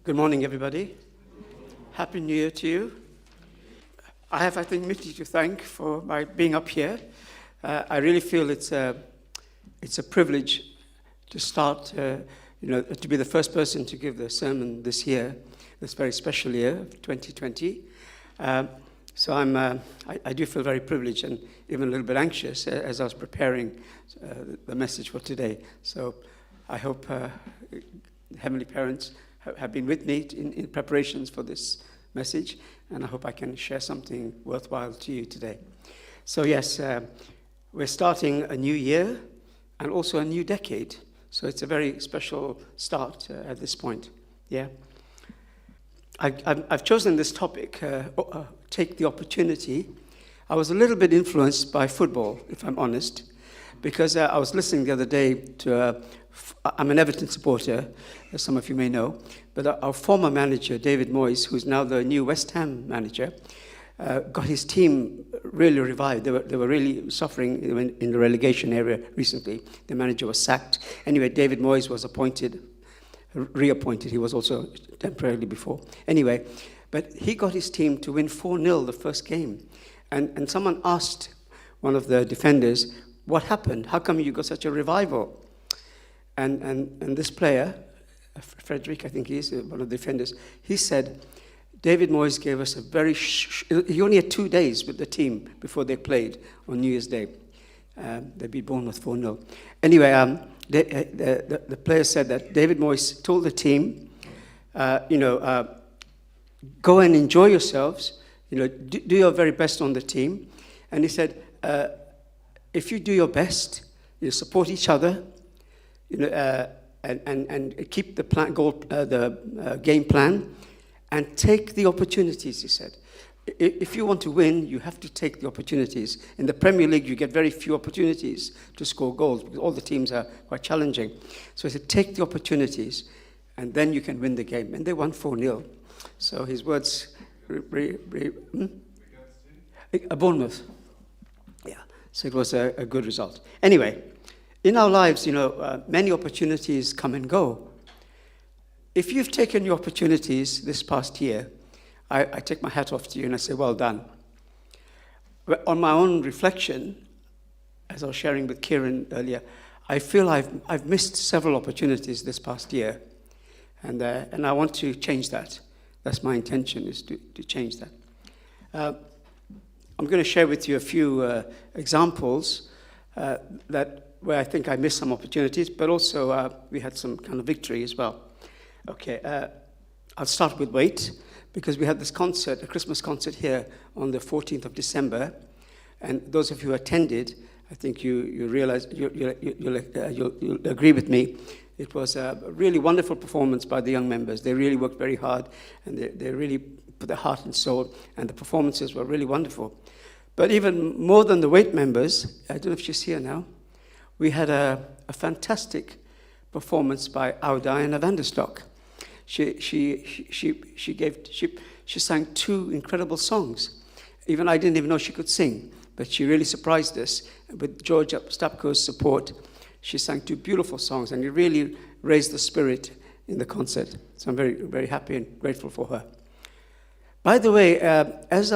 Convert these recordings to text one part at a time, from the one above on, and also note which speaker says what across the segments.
Speaker 1: Good morning, everybody. Happy New Year to you. I think, Mitty to thank for my being up here. I really feel it's a privilege to start, to be the first person to give the sermon this year, this very special year, 2020. So I do feel very privileged and even a little bit anxious as I was preparing the message for today. So I hope Heavenly Parents have been with me in preparations for this message, and I hope I can share something worthwhile to you today. So yes, we're starting a new year and also a new decade. So it's a very special start at this point. Yeah. I've chosen this topic, take the opportunity. I was a little bit influenced by football, if I'm honest, because I was listening the other day to, I'm an Everton supporter, as some of you may know, but our former manager, David Moyes, who's now the new West Ham manager, got his team really revived. They were really suffering in the relegation area recently. The manager was sacked. Anyway, David Moyes was reappointed. He was also temporarily before. Anyway, but he got his team to win 4-0 the first game. And someone asked one of the defenders, what happened? How come you got such a revival? And this player, Frederick, I think he is, one of the defenders, he said, David Moyes gave us he only had 2 days with the team before they played on New Year's Day. They beat Bournemouth 4-0. Anyway, the player said that David Moyes told the team, go and enjoy yourselves, do your very best on the team. And he said, if you do your best, you support each other, and keep the game plan, and take the opportunities, he said. If you want to win, you have to take the opportunities. In the Premier League, you get very few opportunities to score goals because all the teams are quite challenging. So he said, take the opportunities, and then you can win the game. And they won 4-0. So his words... Bournemouth. Yeah, so it was a good result. Anyway, in our lives, many opportunities come and go. If you've taken your opportunities this past year, I take my hat off to you and I say, well done. But on my own reflection, as I was sharing with Kieran earlier, I feel I've missed several opportunities this past year, and I want to change that. That's my intention, is to change that. I'm going to share with you a few examples where I think I missed some opportunities, but also we had some kind of victory as well. Okay, I'll start with weight, because we had this concert, a Christmas concert here on the 14th of December, and those of you who attended, I think you realize, you'll agree with me, it was a really wonderful performance by the young members. They really worked very hard, and they really put their heart and soul, and the performances were really wonderful. But even more than the weight members, I don't know if she's here now, we had a fantastic performance by our Diana Vanderstock. She sang 2 incredible songs. Even I didn't even know she could sing, but she really surprised us. With George Stapko's support, she sang 2 beautiful songs, and it really raised the spirit in the concert. So I'm very, very happy and grateful for her. By the way, as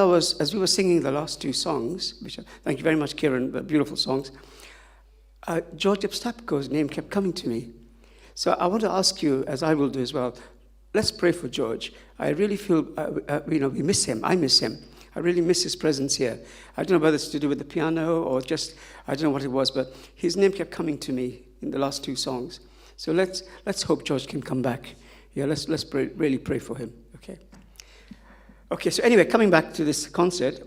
Speaker 1: we were singing the last 2 songs, thank you very much, Kieran, beautiful songs, George Stapko's name kept coming to me. So I want to ask you, as I will do as well, let's pray for George. I really feel, we miss him. I miss him. I really miss his presence here. I don't know whether it's to do with the piano or just, I don't know what it was, but his name kept coming to me in the last 2 songs. So let's hope George can come back. Yeah, let's really pray for him. Okay, so anyway, coming back to this concert,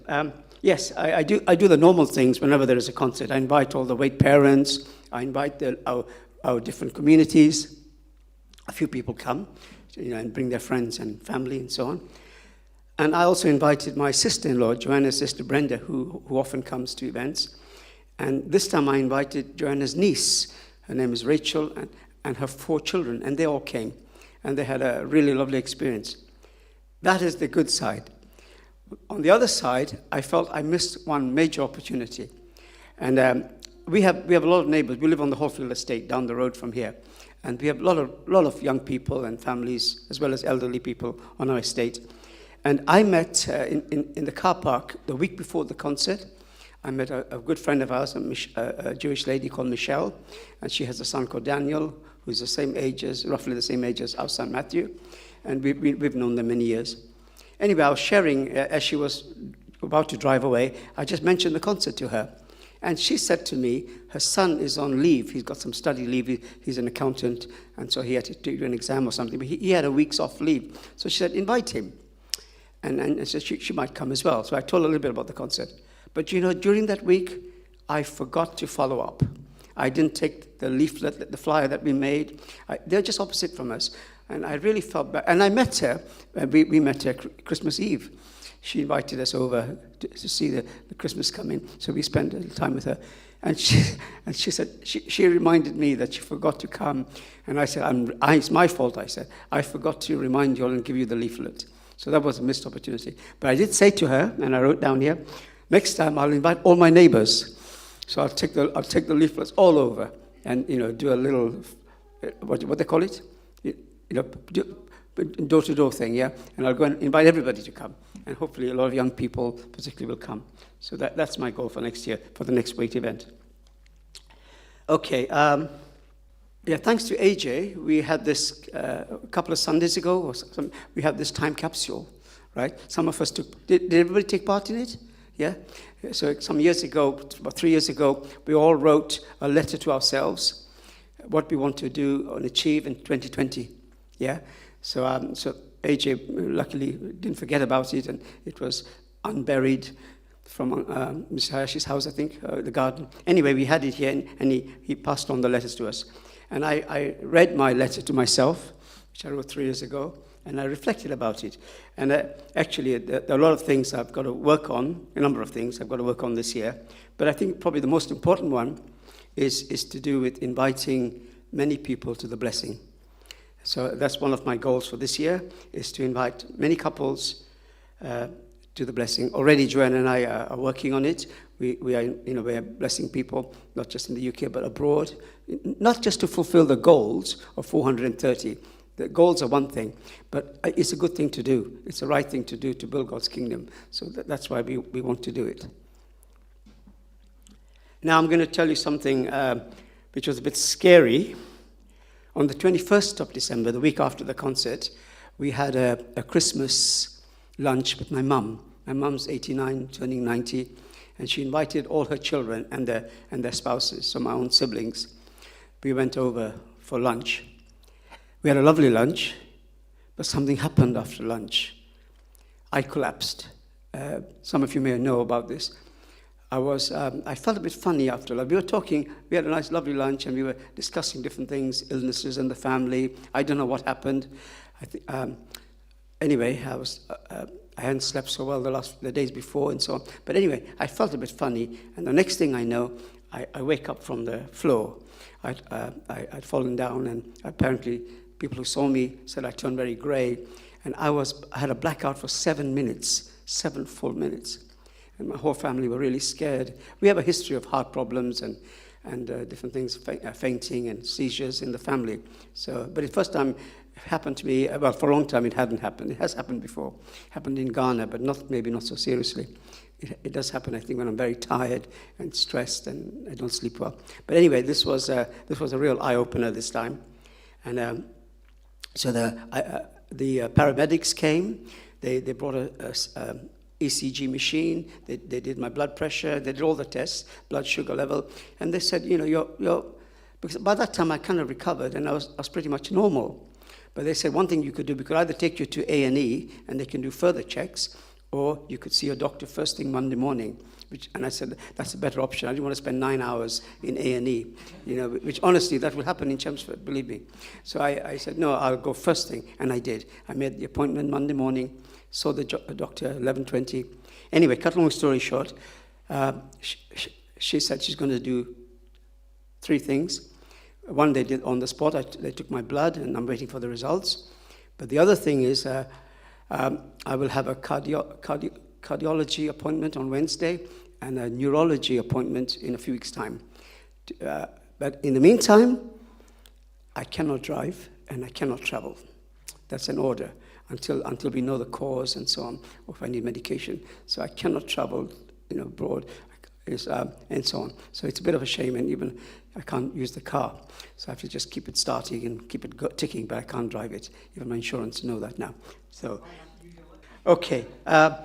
Speaker 1: yes, I do the normal things whenever there is a concert. I invite all the weight parents. I invite our different communities. A few people come, and bring their friends and family and so on. And I also invited my sister-in-law, Joanna's sister Brenda, who often comes to events. And this time I invited Joanna's niece. Her name is Rachel, and her 4 children, and they all came. And they had a really lovely experience. That is the good side. On the other side, I felt I missed one major opportunity. And we have a lot of neighbors. We live on the Hallfield estate down the road from here. And we have a lot of young people and families, as well as elderly people on our estate. And I met in the car park the week before the concert. I met a good friend of ours, a Jewish lady called Michelle, and she has a son called Daniel, who's roughly the same age as our son Matthew, and we've known them many years. Anyway, I was sharing, as she was about to drive away, I just mentioned the concert to her. And she said to me, her son is on leave. He's got some study leave. He's an accountant, and so he had to do an exam or something. But he had a week's off leave. So she said, invite him. And so she might come as well. So I told her a little bit about the concert. But during that week, I forgot to follow up. I didn't take the leaflet, the flyer that we made. They're just opposite from us. And I really felt bad. And I met her. We met her Christmas Eve. She invited us over to see the Christmas coming, so we spent a little time with her. And she said, she reminded me that she forgot to come. And I said, it's my fault, I said. I forgot to remind you all and give you the leaflet. So that was a missed opportunity. But I did say to her, and I wrote down here, next time I'll invite all my neighbors. So I'll take the leaflets all over and, do a little, what they call it? Door-to-door thing, yeah? And I'll go and invite everybody to come. And hopefully a lot of young people particularly will come. So that's my goal for next year, for the next Wait event. Okay, thanks to AJ, we had this a couple of Sundays ago, we had this time capsule, right? Some of us did everybody take part in it? Yeah? So some years ago, about 3 years ago, we all wrote a letter to ourselves, what we want to do and achieve in 2020, yeah? So AJ luckily didn't forget about it, and it was unburied from Mr. Hayashi's house, I think, the garden. Anyway, we had it here, and he passed on the letters to us. And I read my letter to myself, which I wrote 3 years ago, and I reflected about it. And actually, there are a lot of things I've got to work on, a number of things I've got to work on this year. But I think probably the most important one is to do with inviting many people to the blessing. So that's one of my goals for this year, is to invite many couples to the blessing. Already Joanne and I are working on it. We are blessing people, not just in the UK, but abroad. Not just to fulfill the goals of 430. The goals are one thing, but it's a good thing to do. It's the right thing to do to build God's kingdom. So that's why we want to do it. Now I'm going to tell you something which was a bit scary. On the 21st of December, the week after the concert, we had a Christmas lunch with my mum. My mum's 89, turning 90, and she invited all her children and their spouses, so my own siblings. We went over for lunch. We had a lovely lunch, but something happened after lunch. I collapsed. Some of you may know about this. I felt a bit funny after lunch. We had a nice, lovely lunch, and we were discussing different things, illnesses in the family. I don't know what happened. Anyway, I hadn't slept so well the days before and so on. But anyway, I felt a bit funny, and the next thing I know, I wake up from the floor. I'd fallen down, and apparently people who saw me said I turned very grey, and I had a blackout for 7 minutes, 7 full minutes. And my whole family were really scared. We have a history of heart problems and different things, fainting and seizures in the family. But the first time it happened to me, well, for a long time it hadn't happened. It has happened before. It happened in Ghana, but maybe not so seriously. It does happen, I think, when I'm very tired and stressed and I don't sleep well. But anyway, this was a real eye-opener this time. And so the paramedics came. They brought a ECG machine. They did my blood pressure. They did all the tests, blood sugar level, and they said, you're because by that time I kind of recovered and I was pretty much normal. But they said one thing you could do, we could either take you to A&E and they can do further checks, or you could see your doctor first thing Monday morning. And I said that's a better option. I didn't want to spend 9 hours in A&E, which honestly that will happen in Chelmsford, believe me. So I said no, I'll go first thing, and I did. I made the appointment Monday morning. Saw the doctor 11:20. Anyway, cut long story short, she said she's going to do 3 things. One, they did on the spot. They took my blood, and I'm waiting for the results. But the other thing is I will have a cardiology appointment on Wednesday and a neurology appointment in a few weeks' time. But in the meantime, I cannot drive and I cannot travel. That's an order until we know the cause and so on, or if I need medication. So I cannot travel, abroad, and so on. So it's a bit of a shame, and even I can't use the car. So I have to just keep it starting and keep it ticking, but I can't drive it. Even my insurance know that now. So, okay.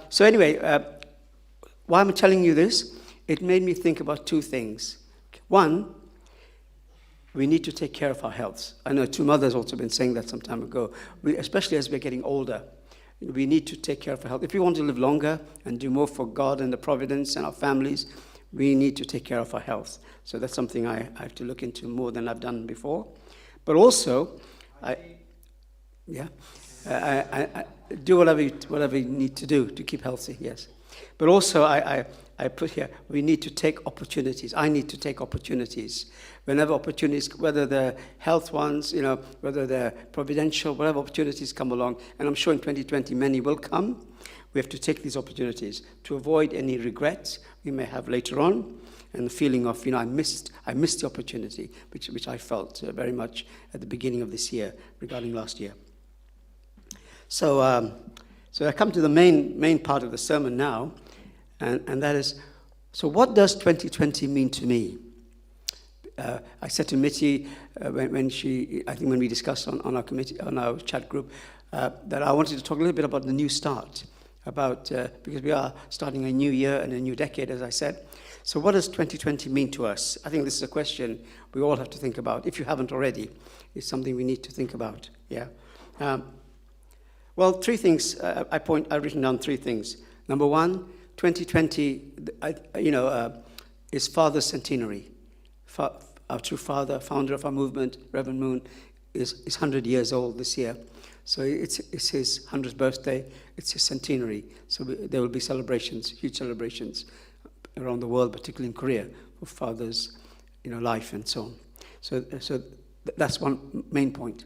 Speaker 1: So anyway, why am I telling you this? It made me think about two things. One, we need to take care of our health. I know two mothers also been saying that some time ago. Especially as we're getting older, we need to take care of our health. If we want to live longer and do more for God and the providence and our families, we need to take care of our health. So that's something I have to look into more than I've done before. But also, I do whatever you need to do to keep healthy, yes. But also, I put here, we need to take opportunities. I need to take opportunities. Whenever opportunities, whether they're health ones, whether they're providential, whatever opportunities come along, and I'm sure in 2020 many will come, we have to take these opportunities to avoid any regrets we may have later on, and the feeling of, I missed the opportunity, which I felt very much at the beginning of this year regarding last year. So I come to the main part of the sermon now, and that is, so what does 2020 mean to me? I said to Mitty when we discussed on our committee, on our chat group, that I wanted to talk a little bit about the new start, because we are starting a new year and a new decade, as I said. So what does 2020 mean to us? I think this is a question we all have to think about. If you haven't already, it's something we need to think about. Yeah. Well, three things. I've written down three things. Number one, 2020, is Father's centenary. Our true father, founder of our movement, Reverend Moon, is 100 years old this year. So it's his 100th birthday. It's his centenary. So there will be celebrations, huge celebrations around the world, particularly in Korea, for father's, life and so on. So that's one main point.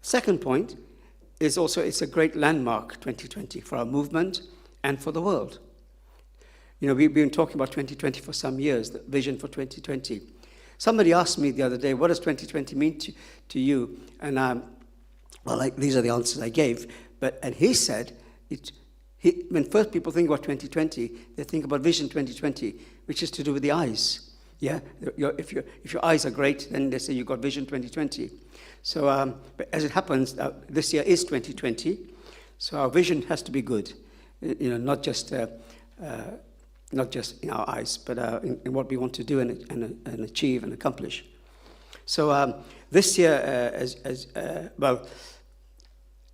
Speaker 1: Second point is also it's a great landmark, 2020, for our movement and for the world. We've been talking about 2020 for some years, the vision for 2020. Somebody asked me the other day, what does 2020 mean to you? And these are the answers I gave. And he said, when first people think about 2020, they think about Vision 2020, which is to do with the eyes. Yeah, if your eyes are great, then they say you've got Vision 2020. So, but as it happens, this year is 2020, so our vision has to be good. Not just in our eyes, but in what we want to do and achieve and accomplish. So this year,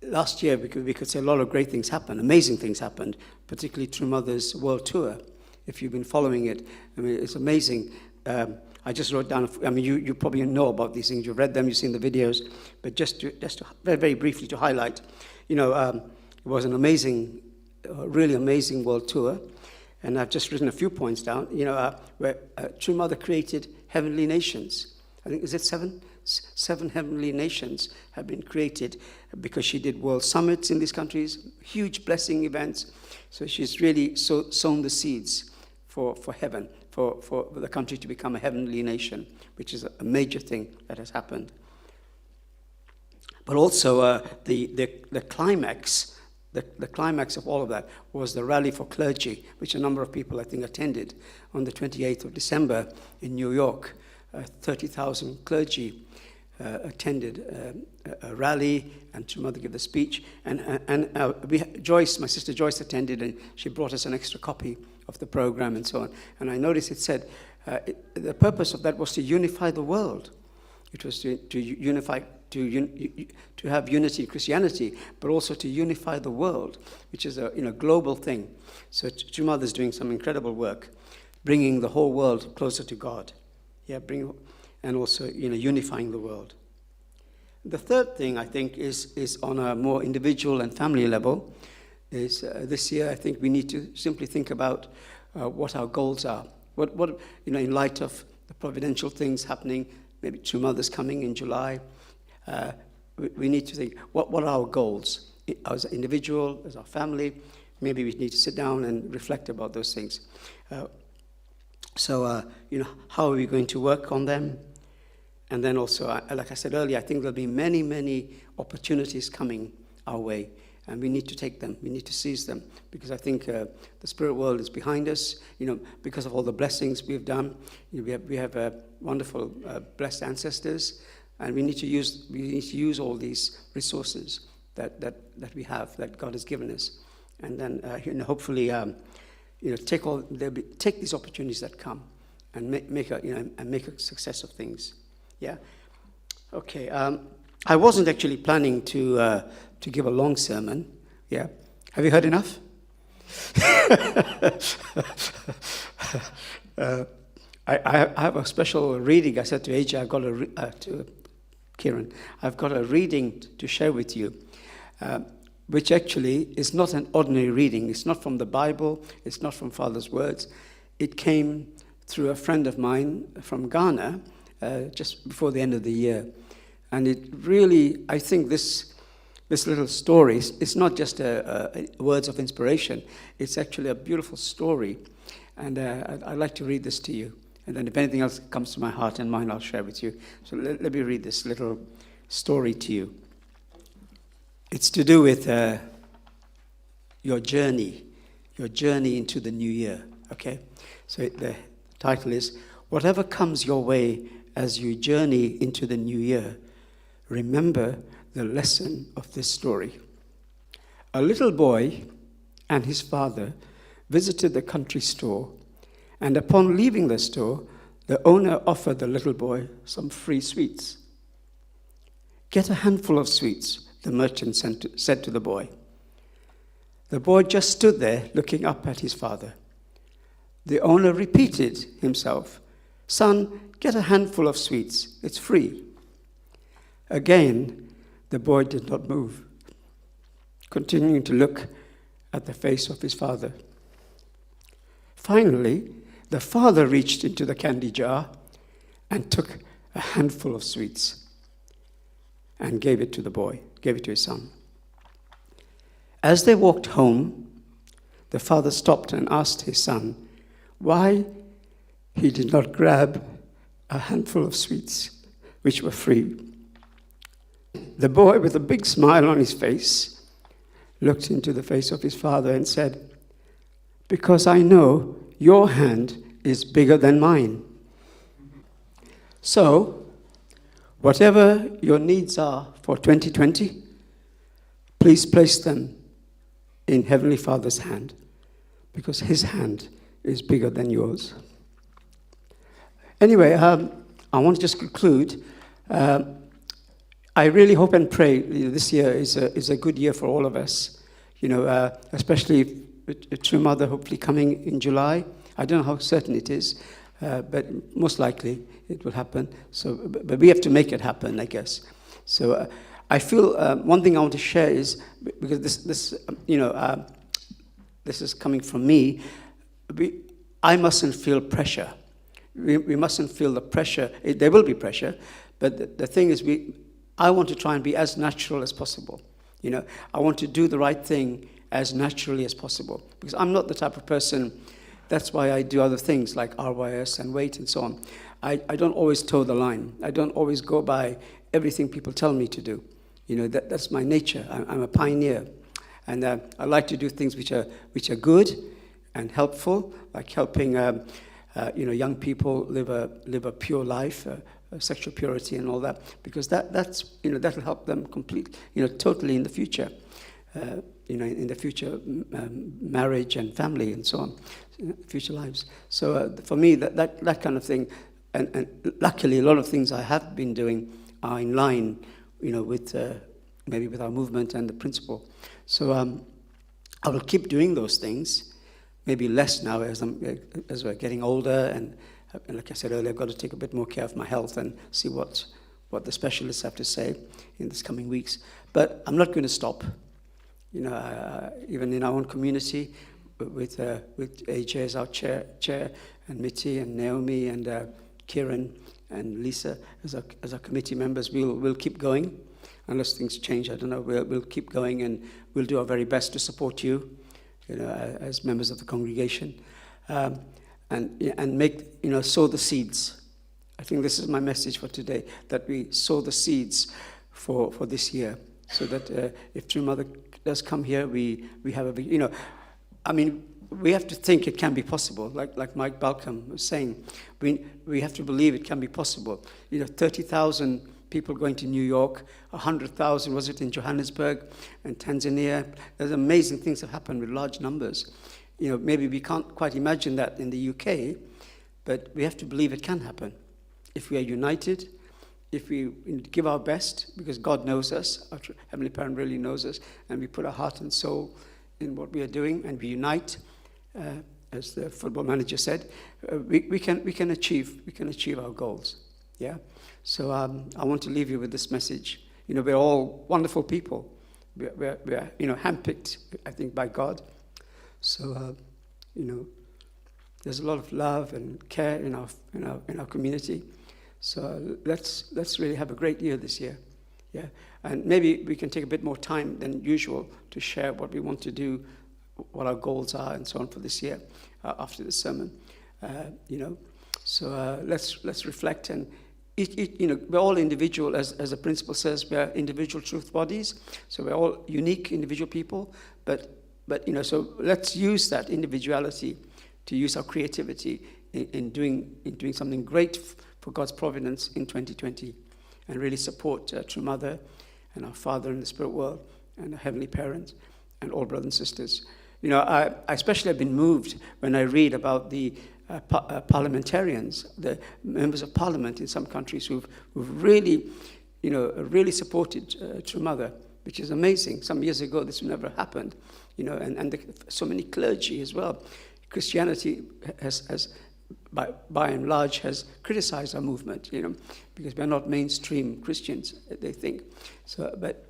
Speaker 1: last year we could say a lot of great things happened, amazing things happened, particularly True Mother's World Tour. If you've been following it, it's amazing. I just wrote down, you probably know about these things, you've read them, you've seen the videos, but just to very, very briefly to highlight, it was an amazing, really amazing world tour. And I've just written a few points down, where True Mother created heavenly nations. I think, is it seven? Seven heavenly nations have been created because she did world summits in these countries, huge blessing events. So she's really sown the seeds for heaven, for the country to become a heavenly nation, which is a major thing that has happened. But also the climax. The climax of all of that was the rally for clergy, which a number of people, I think, attended on the 28th of December in New York. 30,000 clergy attended a rally, and True Mother gave the speech. And Joyce, my sister Joyce, attended, and she brought us an extra copy of the program and so on. And I noticed it said the purpose of that was to unify the world. It was to unify, to have unity in Christianity, but also to unify the world, which is a global thing. So True Mother is doing some incredible work, bringing the whole world closer to God. Yeah, and also unifying the world. The third thing I think is on a more individual and family level. Is this year I think we need to simply think about what our goals are. What in light of the providential things happening. Maybe True Mother's coming in July. We need to think, what are our goals? As an individual, as our family, maybe we need to sit down and reflect about those things. So how are we going to work on them? And then also, like I said earlier, I think there'll be many, many opportunities coming our way. And we need to take them. We need to seize them. Because I think the spirit world is behind us, because of all the blessings we've done. We have wonderful, blessed ancestors. And we need to use all these resources that we have, that God has given us. And then, hopefully, take these opportunities that come and make a success of things. Yeah. Okay. I wasn't actually planning to give a long sermon. Yeah. Have you heard enough? I have a special reading. I said to AJ, to Kieran, I've got a reading to share with you, which actually is not an ordinary reading. It's not from the Bible. It's not from Father's words. It came through a friend of mine from Ghana just before the end of the year. And it really, I think this little story is not just words of inspiration. It's actually a beautiful story. And I'd like to read this to you. And then if anything else comes to my heart and mind, I'll share with you. So let me read this little story to you. It's to do with your journey into the new year, okay? So the title is, Whatever Comes Your Way as You Journey into the New Year, Remember the Lesson of This Story. A little boy and his father visited the country store, and upon leaving the store, the owner offered the little boy some free sweets. "Get a handful of sweets," the merchant said to the boy. The boy just stood there looking up at his father. The owner repeated himself, "Son, get a handful of sweets. It's free." Again, the boy did not move, continuing to look at the face of his father. Finally, the father reached into the candy jar and took a handful of sweets and gave it to his son. As they walked home, the father stopped and asked his son why he did not grab a handful of sweets, which were free. The boy, with a big smile on his face, looked into the face of his father and said, "Because I know your hand is bigger than mine." So, whatever your needs are for 2020, please place them in Heavenly Father's hand, because His hand is bigger than yours. Anyway, I want to just conclude. I really hope and pray this year is a good year for all of us. Especially with True Mother hopefully coming in July. I don't know how certain it is, but most likely it will happen. So, but we have to make it happen, I guess. So I feel one thing I want to share is, because this is coming from me. I mustn't feel pressure. We mustn't feel the pressure. There will be pressure, but the thing is, I want to try and be as natural as possible. I want to do the right thing as naturally as possible, because I'm not the type of person. That's why I do other things like RYS and weight and so on. I don't always toe the line. I don't always go by everything people tell me to do. That's my nature. I'm a pioneer, and I like to do things which are good and helpful, like helping young people live a pure life. Sexual purity and all that, because that's that'll help them totally in the future, in the future marriage and family and so on, future lives. So for me, that kind of thing, and luckily a lot of things I have been doing are in line, with maybe with our movement and the principle. So I will keep doing those things, maybe less now as we're getting older and like I said earlier, I've got to take a bit more care of my health and see what the specialists have to say in these coming weeks. But I'm not going to stop. Even in our own community, with AJ as our chair, and Mitty and Naomi and Kieran and Lisa as our committee members, we'll keep going unless things change. I don't know. We'll keep going, and we'll do our very best to support you, as members of the congregation. And make sow the seeds I think this is my message for today, that we sow the seeds for this year, so that if True Mother does come here, we have a, we have to think it can be possible, like Mike Balcom was saying. We have to believe it can be possible. 30,000 people going to New York, 100,000, was it in Johannesburg and Tanzania? There's amazing things have happened with large numbers. Maybe we can't quite imagine that in the UK, but we have to believe it can happen. If we are united, if we give our best, because God knows us, our Heavenly Parent really knows us, and we put our heart and soul in what we are doing, and we unite, as the football manager said, we can achieve our goals. Yeah. So I want to leave you with this message. We're all wonderful people. We're handpicked, I think, by God. So there's a lot of love and care in our community. So let's really have a great year this year. Yeah. And maybe we can take a bit more time than usual to share what we want to do, what our goals are, and so on for this year after the sermon. So let's reflect, and we're all individual, as the principle says. We're individual truth bodies, so we're all unique individual people. But so let's use that individuality to use our creativity in doing something great for God's providence in 2020, and really support True Mother and our Father in the spirit world and our Heavenly Parents and all brothers and sisters. I especially have been moved when I read about the parliamentarians, the members of parliament in some countries who've really, really supported True Mother, which is amazing. Some years ago, this never happened, and so many clergy as well. Christianity has by and large, has criticized our movement, because we're not mainstream Christians, they think. So, but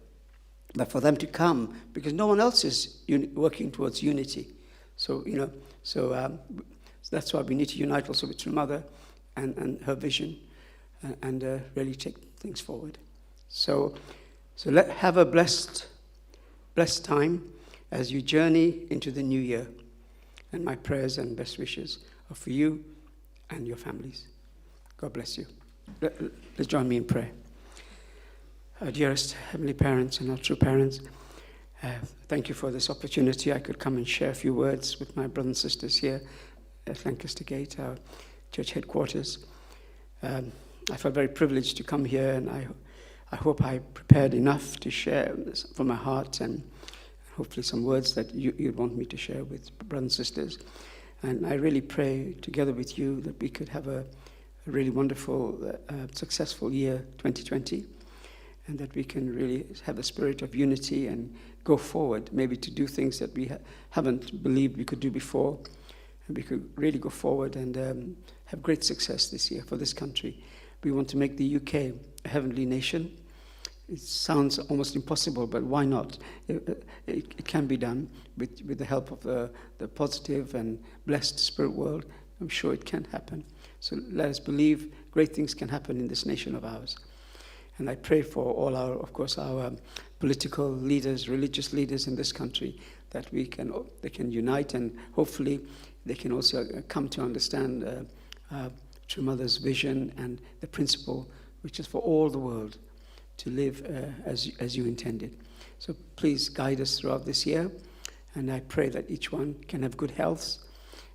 Speaker 1: for them to come, because no one else is working towards unity. So, that's why we need to unite also with True Mother and her vision, and really take things forward. So have a blessed time as you journey into the new year. And my prayers and best wishes are for you and your families. God bless you. Let's join me in prayer. Our dearest Heavenly Parents and our true parents, thank you for this opportunity. I could come and share a few words with my brothers and sisters here at Lancaster Gate, our church headquarters. I felt very privileged to come here, and I hope I prepared enough to share from my heart, and hopefully some words that you'd want me to share with brothers and sisters. And I really pray together with you that we could have a really wonderful, successful year 2020, and that we can really have a spirit of unity and go forward, maybe to do things that we haven't believed we could do before, and we could really go forward and have great success this year for this country. We want to make the UK a heavenly nation. It sounds almost impossible, but why not? It can be done with the help of the positive and blessed spirit world. I'm sure it can happen. So let us believe great things can happen in this nation of ours. And I pray for all our political leaders, religious leaders in this country, that they can unite, and hopefully they can also come to understand True Mother's vision and the principle, which is for all the world to live as you intended. So please guide us throughout this year, and I pray that each one can have good health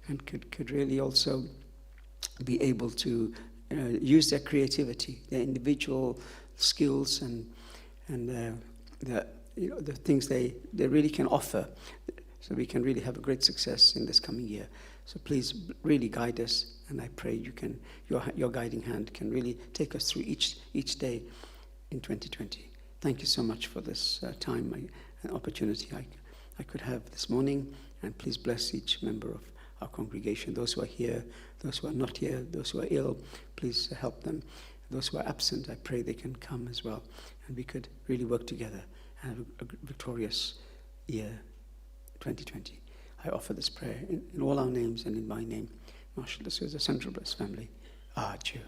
Speaker 1: and could really also be able to use their creativity, their individual skills, and the things they really can offer, so we can really have a great success in this coming year. So please really guide us, and I pray your guiding hand can really take us through each day in 2020. Thank you so much for this time and opportunity I could have this morning, and please bless each member of our congregation, those who are here, those who are not here, those who are ill, please help them. Those who are absent, I pray they can come as well, and we could really work together and have a victorious year 2020. I offer this prayer in all our names and in my name, Marshal De Souza, Central Blessed Family. Adieu.